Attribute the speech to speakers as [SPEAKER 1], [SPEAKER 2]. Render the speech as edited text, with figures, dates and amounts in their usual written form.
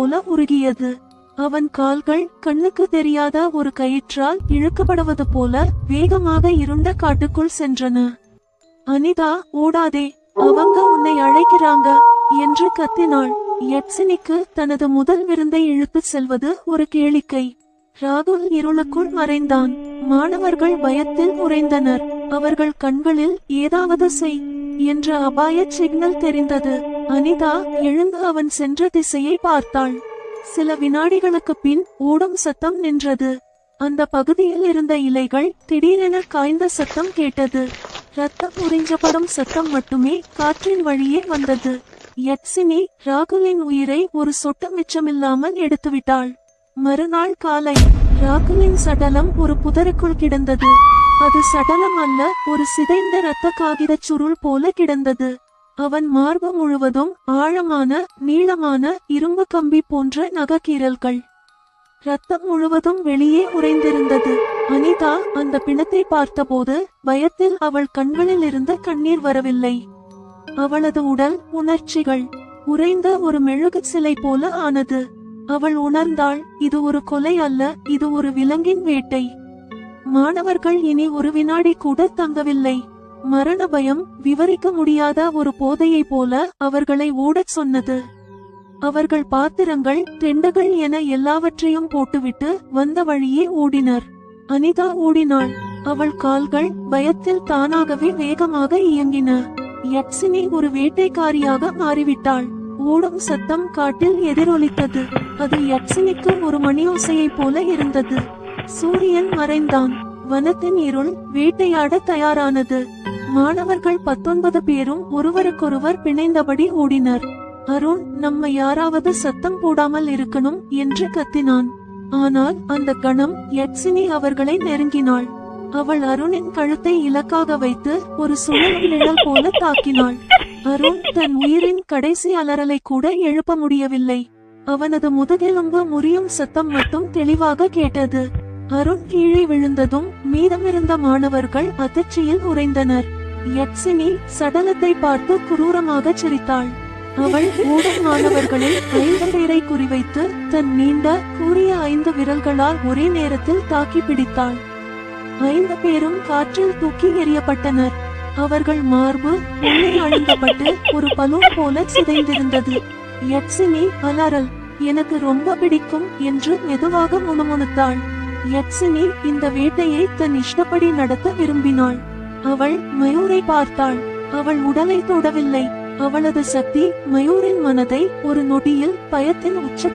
[SPEAKER 1] போல உருகியது. அவன் கால்கள் கண்ணுக்கு தெரியாத ஒரு கயிற்றால் இழுக்கப்படுவது போல வேகமாக இருண்ட காட்டுக்குள் சென்றன. அனிதா, ஓடாதே, அவங்க உன்னை அழைக்கிறாங்க என்று கத்தினாள். யட்சினிக்கு தனது முதல் விருந்தை இழுத்துச் செல்வது ஒரு கேளிக்கை. ராகுல் இருளுக்குள் மறைந்தான். மாணவர்கள் பயத்தில் உறைந்தனர். அவர்கள் கண்களில் ஏதாவது செய் என்ற அபாய சிக்னல் தெரிந்தது. அனிதா எழுந்து அவன் சென்ற திசையை பார்த்தாள். சில வினாடிகளுக்கு பின் ஓடும் சத்தம் நின்றது. அந்த பகுதியில் இருந்த இலைகள் திடீரென காய்ந்த சத்தம் கேட்டது. ரத்தம் உறிஞ்சப்படும் சத்தம் மட்டுமே காற்றின் வழியே வந்தது. யட்சினி ராகுலின் உயிரை ஒரு சொட்டு மிச்சமில்லாமல் எடுத்துவிட்டாள். மறுநாள் காலை ராகுலின் சடலம் ஒரு புதருக்குள் கிடந்தது. அது சடலம் அல்ல, ஒரு சிதைந்த இரத்த காகிதச் சுருள் போல கிடந்தது. அவன் மார்பு முழுவதும் ஆழமான நீளமான இரும்பு கம்பி போன்ற நகக்கீறல்கள். ரத்தம் முழுவதும் வெளியே உறைந்திருந்தது. அனிதா அந்த பிணத்தை பார்த்தபோது பயத்தில் அவள் கண்களில் இருந்த கண்ணீர் வரவில்லை. அவளது உடல் உணர்ச்சிகள் உறைந்த ஒரு மெழுகு சிலை போல ஆனது. அவள் உணர்ந்தாள், இது ஒரு கொலை அல்ல, இது ஒரு விலங்கின் வேட்டை. மாணவர்கள் இனி ஒரு வினாடி கூட தங்கவில்லை. மரண பயம் விவரிக்க முடியாத ஒரு போதையை போல அவர்களை ஓடச் சொன்னது. அவர்கள் பாத்திரங்கள் தெண்டுகள் என எல்லாவற்றையும் போட்டுவிட்டு வந்த வழியே ஓடினர். அனிதா ஓடினாள். அவள் கால்கள் பயத்தில் தானாகவே வேகமாக இயங்கின. யட்சினி ஒரு வேட்டைக்காரியாக மாறிவிட்டாள். ஓடும் சத்தம் காட்டில் எதிரொலித்தது. அது யட்சினிக்கு ஒரு மணியோசையை போல இருந்தது. சூரியன் மறைந்தான். வனத்தின் இருள் வேட்டையாட தயாரானது. மாணவர்கள் 19 பேரும் ஒருவருக்கொருவர் பிணைந்தபடி ஓடினர். அருண், நம்ம யாராவது சத்தம் போடாமல் இருக்கணும் என்று கத்தினான். ஆனால் அந்த கணம் யட்சினி அவர்களை நெருங்கினாள். அவள் அருணின் கழுத்தை இலக்காக வைத்து ஒரு சுழலும் நிழல் போல தாக்கினாள். அருண் தன் உயிரின் கடைசி அலறலை கூட எழுப்ப முடியவில்லை. அவனது முதுகெலும்பு முறியும் சத்தம் மட்டும் தெளிவாக கேட்டது. அருண் கீழே விழுந்ததும் மீதமிருந்த மாணவர்கள் அதிர்ச்சியில் உறைந்தனர். யட்சினி சடலத்தை பார்த்து குரூரமாக சிரித்தாள். அவள் ஓடும் மாணவர்களில் 5 பேரை குறிவைத்து தன் நீண்ட கூரிய 5 விரல்களால் ஒரே நேரத்தில் தாக்கி பிடித்தாள். 5 பேரும் காற்றில் தூக்கி எறியப்பட்டனர். அவர்கள் மார்பு உள்ளே அழுந்தப்பட்டு ஒரு பலூன் போல சிதைந்திருந்தது. யட்சினி அலறல், எனக்கு ரொம்ப பிடிக்கும் என்று மெதுவாக முணுமுணுத்தாள். யட்சினி இந்த வேட்டையை தன் இஷ்டப்படி நடத்த விரும்பினாள். அவள் மயூரை பார்த்தாள். அவள் உடலை தொடவில்லை. அவளது சக்தி மயூரின் மனதை ஒரு நொடியில் பயத்தின் உச்ச